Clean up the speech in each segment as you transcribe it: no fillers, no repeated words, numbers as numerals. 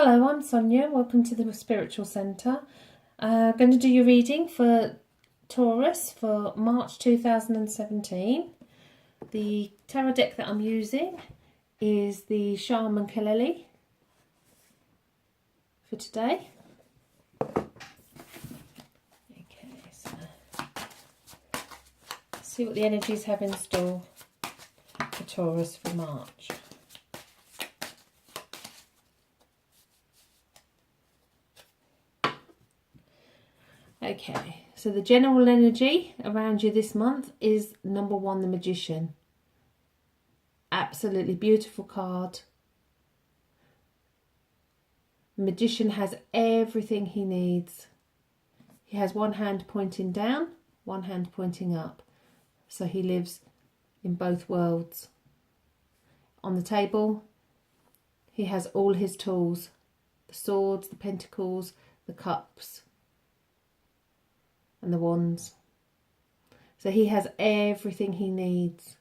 Hello, I'm Sonia. Welcome to the Spiritual Centre. I'm going to do your reading for Taurus for March 2017. The tarot deck that I'm using is the Shaman Kaleli for today. Okay, so let's see what the energies have in store for Taurus for March. Okay, so the general energy around you this month is number 1, the Magician. Absolutely beautiful card. The Magician has everything he needs. He has one hand pointing down, one hand pointing up. So he lives in both worlds. On the table, he has all his tools. The swords, the pentacles, the cups, and the wands. So he has everything he needs.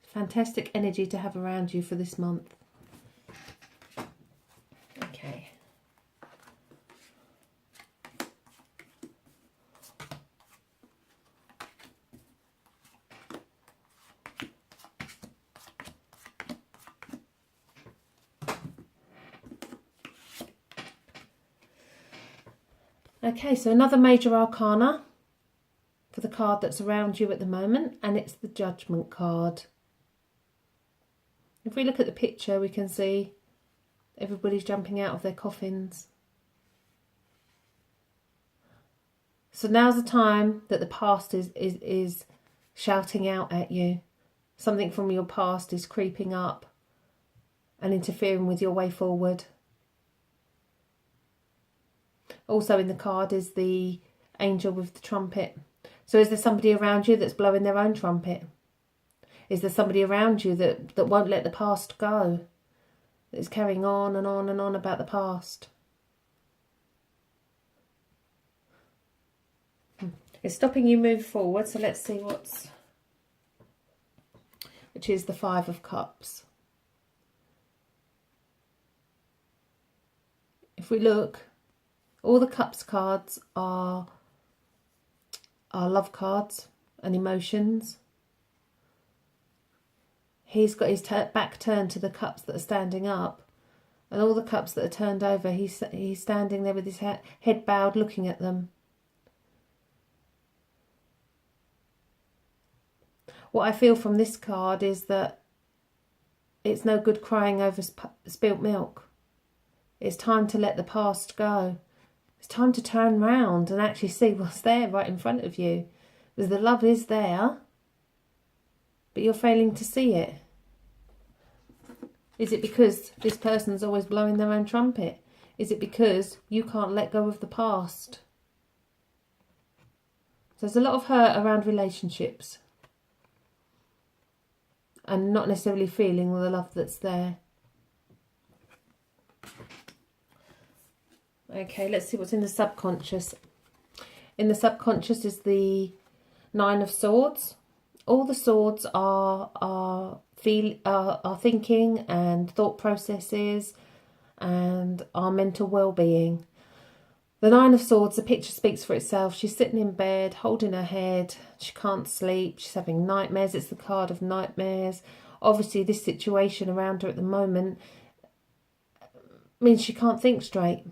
Fantastic energy to have around you for this month. Okay. Okay, so another major arcana for the card that's around you at the moment, and it's the Judgment card. If we look at the picture, we can see everybody's jumping out of their coffins. So now's the time that the past is shouting out at you. Something from your past is creeping up and interfering with your way forward. Also in the card is the angel with the trumpet. So is there somebody around you that's blowing their own trumpet? Is there somebody around you that won't let the past go? That is carrying on and on and on about the past? It's stopping you move forward. So let's see which is the 5 of Cups. If we look, all the Cups cards are love cards and emotions. He's got his back turned to the cups that are standing up, and all the cups that are turned over, he's standing there with his head bowed looking at them. What I feel from this card is that it's no good crying over spilt milk. It's time to let the past go. It's time to turn round and actually see what's there right in front of you. Because the love is there, but you're failing to see it. Is it because this person's always blowing their own trumpet? Is it because you can't let go of the past? So there's a lot of hurt around relationships and not necessarily feeling the love that's there. Okay, let's see what's in the subconscious. In the subconscious is the 9 of Swords. All the swords are thinking and thought processes and our mental well-being. The 9 of Swords, the picture speaks for itself. She's sitting in bed, holding her head. She can't sleep. She's having nightmares. It's the card of nightmares. Obviously, this situation around her at the moment means she can't think straight.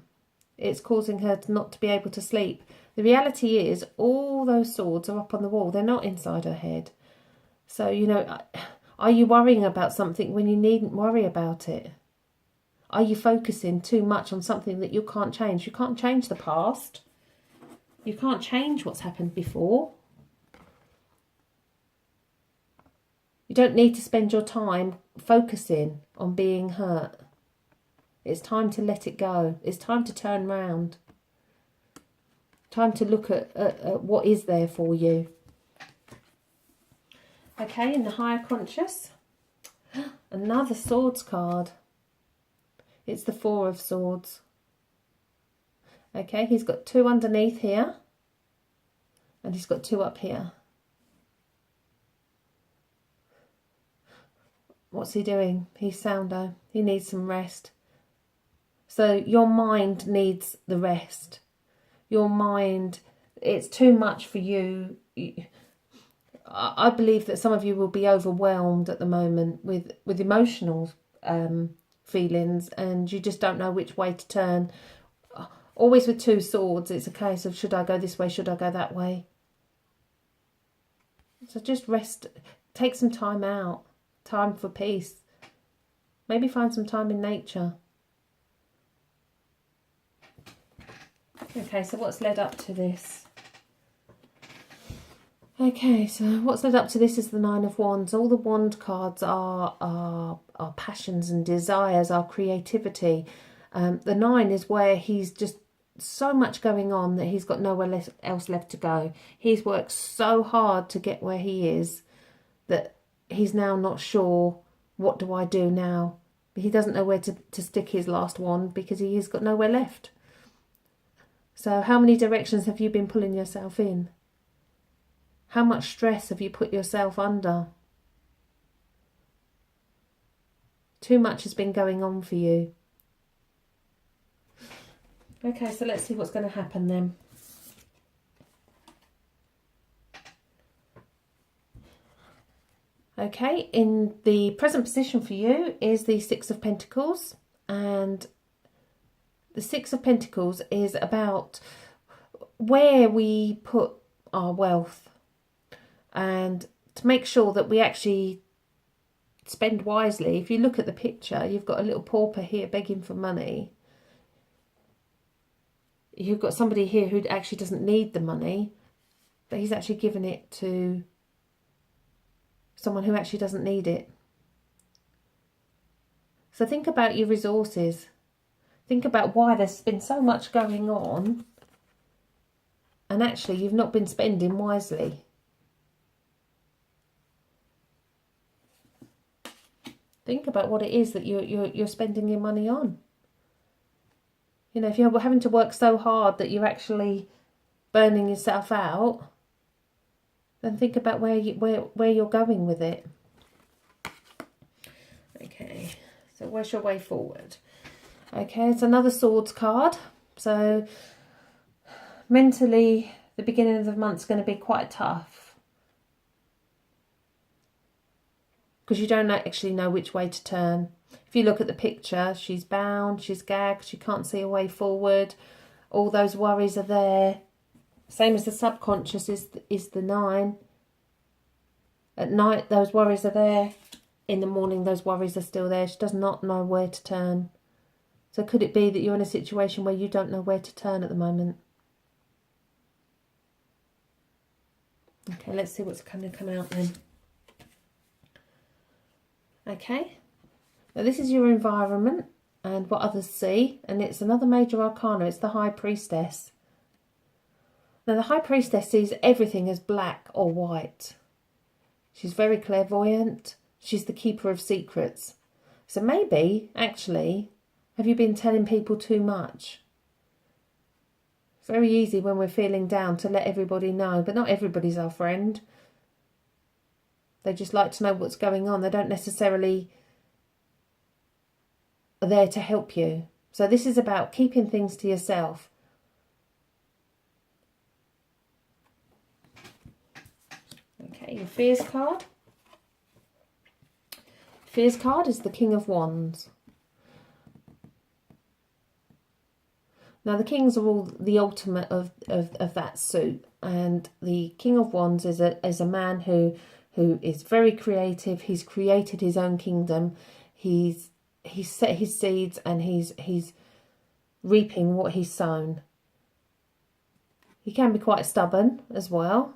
It's causing her not to be able to sleep. The reality is all those swords are up on the wall. They're not inside her head. So, you know, are you worrying about something when you needn't worry about it? Are you focusing too much on something that you can't change? You can't change the past. You can't change what's happened before. You don't need to spend your time focusing on being hurt. It's time to let it go. It's time to turn round. Time to look at what is there for you. Okay, in the higher conscious, another Swords card. It's the 4 of Swords. Okay, he's got 2 underneath here, and he's got 2 up here. what's he doing? He's sounder. He needs some rest. So your mind needs the rest. Your mind, it's too much for you. I believe that some of you will be overwhelmed at the moment with emotional feelings, and you just don't know which way to turn. Always with two swords, it's a case of, should I go this way, should I go that way? So just rest, take some time out, time for peace. Maybe find some time in nature. Okay, so what's led up to this? Okay, so what's led up to this is the Nine of Wands. All the wand cards are passions and desires, our creativity. The Nine is where he's just so much going on that he's got nowhere else left to go. He's worked so hard to get where he is that he's now not sure, what do I do now? He doesn't know where to stick his last wand because he has got nowhere left. So how many directions have you been pulling yourself in? How much stress have you put yourself under? Too much has been going on for you. Okay, so let's see what's going to happen then. Okay, in the present position for you is the Six of Pentacles, and the Six of Pentacles is about where we put our wealth, and to make sure that we actually spend wisely. If you look at the picture, you've got a little pauper here begging for money. You've got somebody here who actually doesn't need the money, but he's actually given it to someone who actually doesn't need it. So think about your resources. Think about why there's been so much going on and actually you've not been spending wisely. Think about what it is that you're spending your money on. You know, if you're having to work so hard that you're actually burning yourself out, then think about where you're going with it. Okay, so where's your way forward? Okay, it's another swords card. So mentally, the beginning of the month's going to be quite tough because you don't actually know which way to turn. If you look at the picture, she's bound, she's gagged, she can't see a way forward. All those worries are there. Same as the subconscious is the 9. At night, those worries are there. In the morning, those worries are still there. She does not know where to turn. So could it be that you're in a situation where you don't know where to turn at the moment? Okay, let's see what's going to come out then. Okay. Now this is your environment and what others see. And it's another major arcana. It's the High Priestess. Now the High Priestess sees everything as black or white. She's very clairvoyant. She's the keeper of secrets. So maybe, actually, have you been telling people too much? It's very easy when we're feeling down to let everybody know, but not everybody's our friend. They just like to know what's going on. They don't necessarily are there to help you. So this is about keeping things to yourself. Okay, your fears card. Fears card is the King of Wands. Now the kings are all the ultimate of that suit, and the King of Wands is a man who is very creative. He's created his own kingdom. He's set his seeds and he's reaping what he's sown. He can be quite stubborn as well.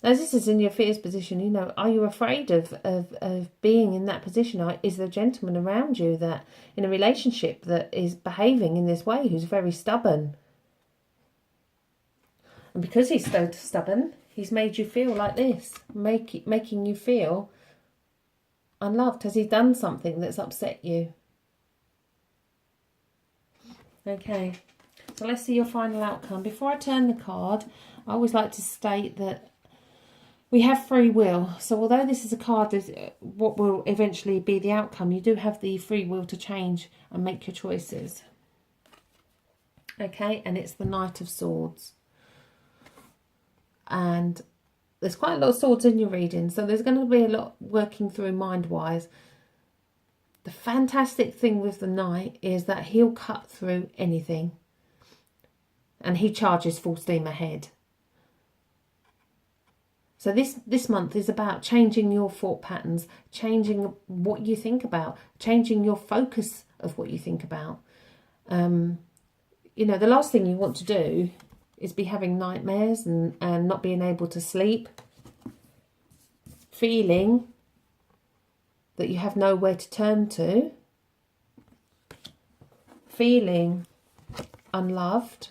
As this is in your fears position, you know, are you afraid of being in that position? Is there a gentleman around you that in a relationship that is behaving in this way, who's very stubborn? And because he's so stubborn, he's made you feel like this, making you feel unloved. Has he done something that's upset you? Okay, so let's see your final outcome. Before I turn the card, I always like to state that We have free will. So although this is a card that what will eventually be the outcome, you do have the free will to change and make your choices. Okay, and it's the Knight of Swords. And there's quite a lot of swords in your reading, so there's going to be a lot working through mind-wise. The fantastic thing with the Knight is that he'll cut through anything. And he charges full steam ahead. So this month is about changing your thought patterns, changing what you think about, changing your focus of what you think about. You know, the last thing you want to do is be having nightmares and not being able to sleep, feeling that you have nowhere to turn to, feeling unloved.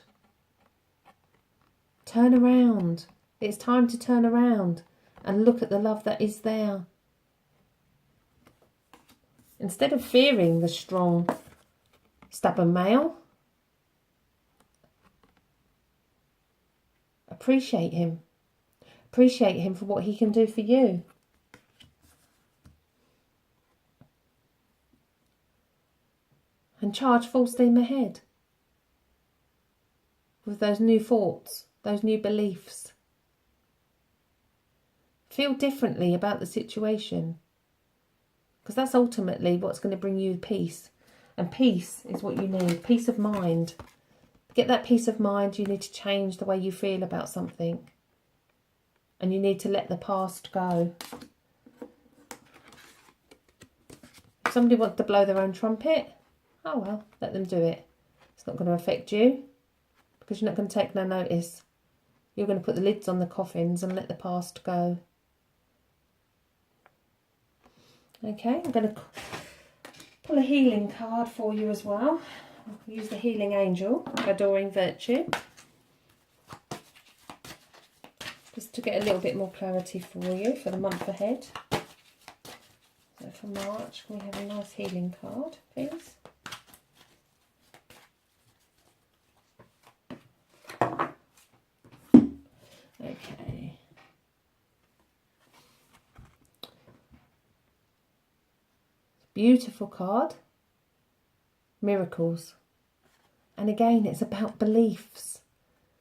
Turn around. It's time to turn around and look at the love that is there. Instead of fearing the strong, stubborn male, appreciate him. Appreciate him for what he can do for you. And charge full steam ahead with those new thoughts, those new beliefs. Feel differently about the situation, because that's ultimately what's going to bring you peace. And peace is what you need, peace of mind. To get that peace of mind, you need to change the way you feel about something. And you need to let the past go. If somebody wants to blow their own trumpet, oh well, let them do it. It's not going to affect you, because you're not going to take no notice. You're going to put the lids on the coffins and let the past go. Okay, I'm going to pull a healing card for you as well. I'll use the Healing Angel, Adoring Virtue. Just to get a little bit more clarity for you for the month ahead. So for March, can we have a nice healing card, please? Okay. Beautiful card. Miracles. And again, it's about beliefs.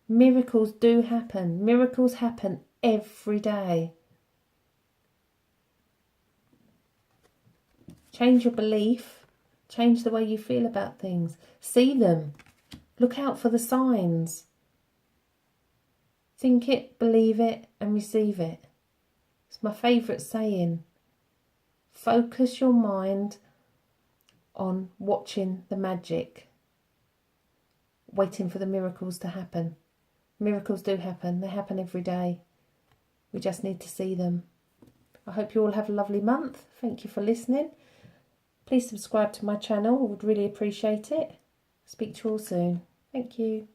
Miracles do happen. Miracles happen every day. Change your belief. Change the way you feel about things. See them. Look out for the signs. Think it, believe it, and receive it. It's my favourite saying. Focus your mind on watching the magic, waiting for the miracles to happen. Miracles do happen. They happen every day. We just need to see them. I hope you all have a lovely month. Thank you for listening. Please subscribe to my channel. I would really appreciate it. Speak to you all soon. Thank you.